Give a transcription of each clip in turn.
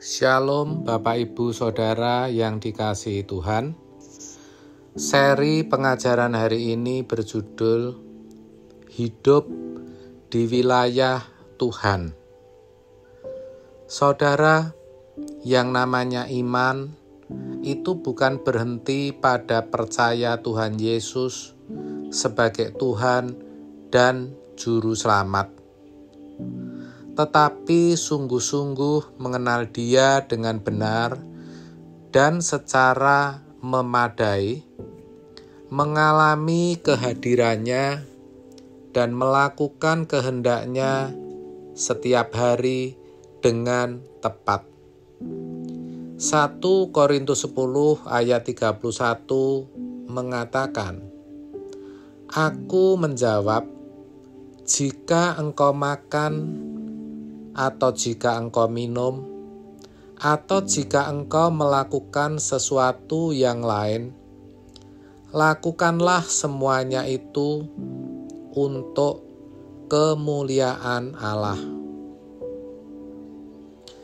Shalom Bapak Ibu Saudara yang dikasihi Tuhan. Seri pengajaran hari ini berjudul Hidup di Wilayah Tuhan. Saudara, yang namanya iman itu bukan berhenti pada percaya Tuhan Yesus sebagai Tuhan dan Juru Selamat, tetapi sungguh-sungguh mengenal Dia dengan benar dan secara memadai, mengalami kehadirannya dan melakukan kehendaknya setiap hari dengan tepat. 1 Korintus 10 ayat 31 mengatakan, "Aku menjawab, jika engkau makan atau jika engkau minum, atau jika engkau melakukan sesuatu yang lain, lakukanlah semuanya itu untuk kemuliaan Allah."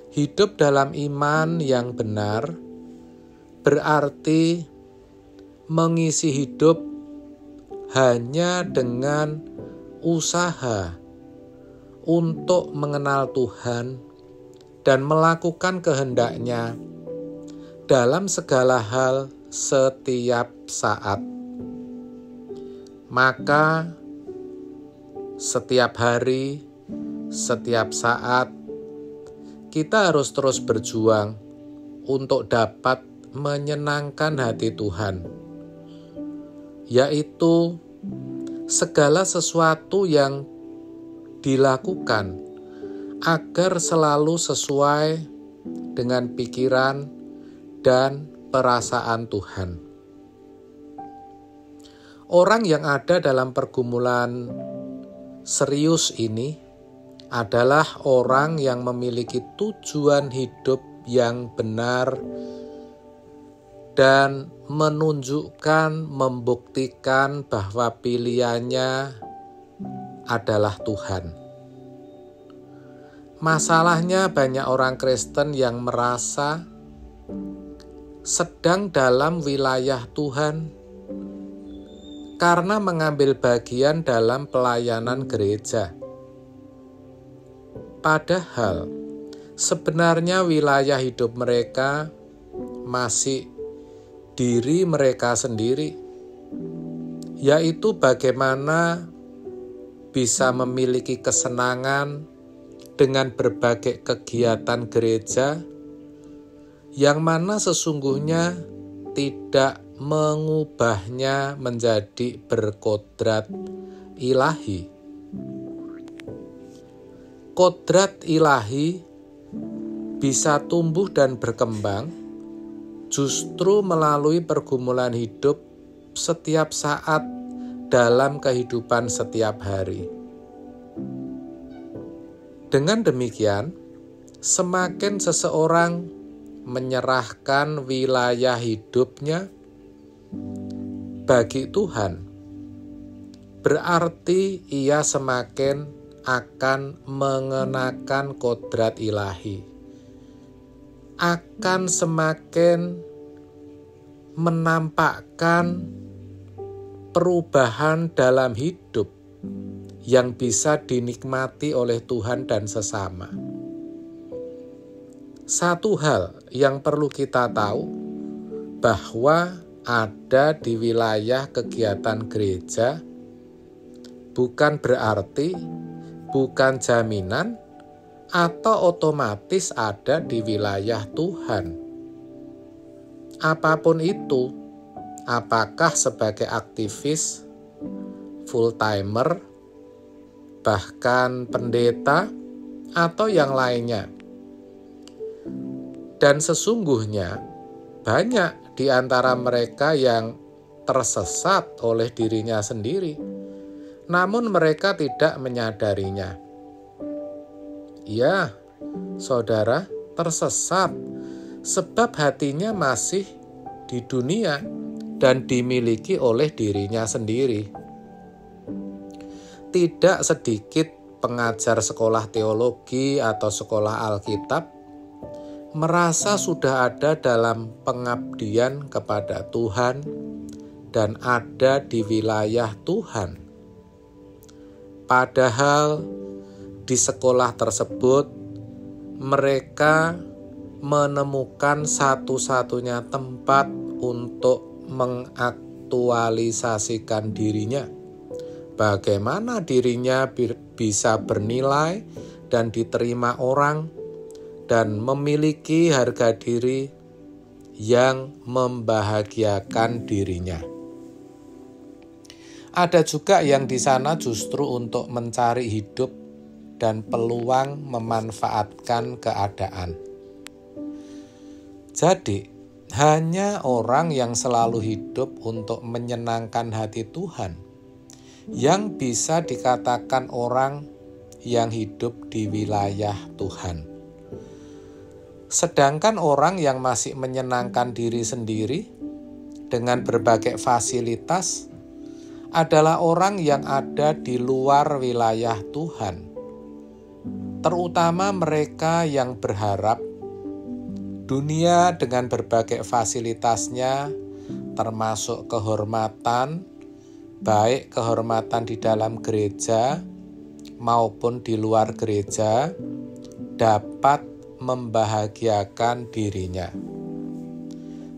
Hidup dalam iman yang benar berarti mengisi hidup hanya dengan usaha untuk mengenal Tuhan dan melakukan kehendak-Nya dalam segala hal setiap saat. Maka setiap hari, setiap saat, kita harus terus berjuang untuk dapat menyenangkan hati Tuhan, yaitu segala sesuatu yang dilakukan agar selalu sesuai dengan pikiran dan perasaan Tuhan. Orang yang ada dalam pergumulan serius ini adalah orang yang memiliki tujuan hidup yang benar dan menunjukkan, membuktikan bahwa pilihannya adalah Tuhan. Masalahnya banyak orang Kristen yang merasa sedang dalam wilayah Tuhan karena mengambil bagian dalam pelayanan gereja. Padahal sebenarnya wilayah hidup mereka masih diri mereka sendiri, yaitu bagaimana bisa memiliki kesenangan dengan berbagai kegiatan gereja yang mana sesungguhnya tidak mengubahnya menjadi berkodrat ilahi. Kodrat ilahi bisa tumbuh dan berkembang justru melalui pergumulan hidup setiap saat dalam kehidupan setiap hari. Dengan demikian, semakin seseorang menyerahkan wilayah hidupnya bagi Tuhan, berarti ia semakin akan mengenakan kodrat ilahi, akan semakin menampakkan perubahan dalam hidup yang bisa dinikmati oleh Tuhan dan sesama. Satu hal yang perlu kita tahu, bahwa ada di wilayah kegiatan gereja bukan berarti, bukan jaminan, atau otomatis ada di wilayah Tuhan. Apapun itu, apakah sebagai aktivis, full-timer, bahkan pendeta, atau yang lainnya. Dan sesungguhnya banyak di antara mereka yang tersesat oleh dirinya sendiri, namun mereka tidak menyadarinya. Ya, saudara, tersesat sebab hatinya masih di dunia dan dimiliki oleh dirinya sendiri. Tidak sedikit pengajar sekolah teologi atau sekolah Alkitab merasa sudah ada dalam pengabdian kepada Tuhan dan ada di wilayah Tuhan. Padahal di sekolah tersebut mereka menemukan satu-satunya tempat untuk mengaktualisasikan dirinya. Bagaimana dirinya bisa bernilai dan diterima orang dan memiliki harga diri yang membahagiakan dirinya. Ada juga yang di sana justru untuk mencari hidup dan peluang memanfaatkan keadaan. Jadi, hanya orang yang selalu hidup untuk menyenangkan hati Tuhan yang bisa dikatakan orang yang hidup di wilayah Tuhan. Sedangkan orang yang masih menyenangkan diri sendiri dengan berbagai fasilitas adalah orang yang ada di luar wilayah Tuhan. Terutama mereka yang berharap dunia dengan berbagai fasilitasnya, termasuk kehormatan, baik kehormatan di dalam gereja maupun di luar gereja, dapat membahagiakan dirinya.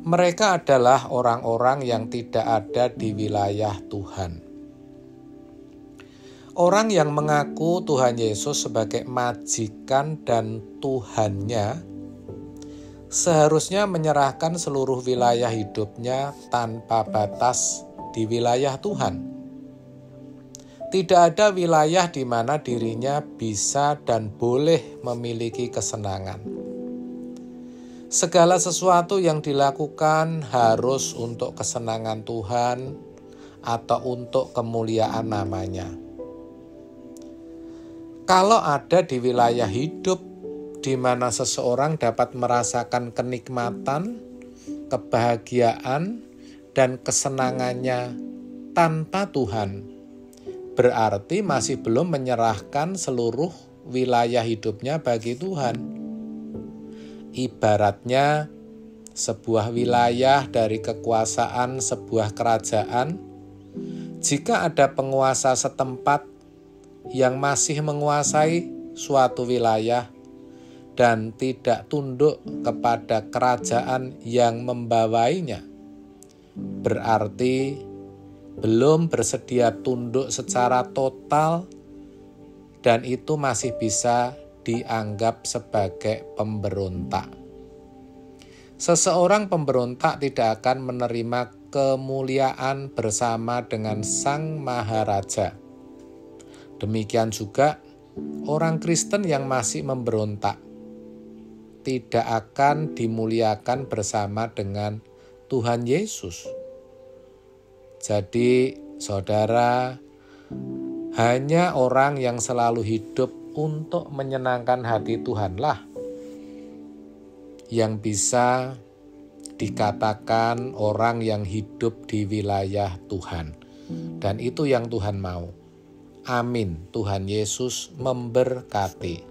Mereka adalah orang-orang yang tidak ada di wilayah Tuhan. Orang yang mengaku Tuhan Yesus sebagai majikan dan Tuhannya seharusnya menyerahkan seluruh wilayah hidupnya tanpa batas di wilayah Tuhan. Tidak ada wilayah di mana dirinya bisa dan boleh memiliki kesenangan. Segala sesuatu yang dilakukan harus untuk kesenangan Tuhan atau untuk kemuliaan namanya. Kalau ada di wilayah hidup di mana seseorang dapat merasakan kenikmatan, kebahagiaan, dan kesenangannya tanpa Tuhan, berarti masih belum menyerahkan seluruh wilayah hidupnya bagi Tuhan. Ibaratnya sebuah wilayah dari kekuasaan sebuah kerajaan, jika ada penguasa setempat yang masih menguasai suatu wilayah dan tidak tunduk kepada kerajaan yang membawainya, berarti belum bersedia tunduk secara total dan itu masih bisa dianggap sebagai pemberontak. Seseorang pemberontak tidak akan menerima kemuliaan bersama dengan Sang Maharaja. Demikian juga orang Kristen yang masih memberontak tidak akan dimuliakan bersama dengan Tuhan Yesus. Jadi, saudara, hanya orang yang selalu hidup untuk menyenangkan hati Tuhanlah yang bisa dikatakan orang yang hidup di wilayah Tuhan. Dan itu yang Tuhan mau. Amin. Tuhan Yesus memberkati.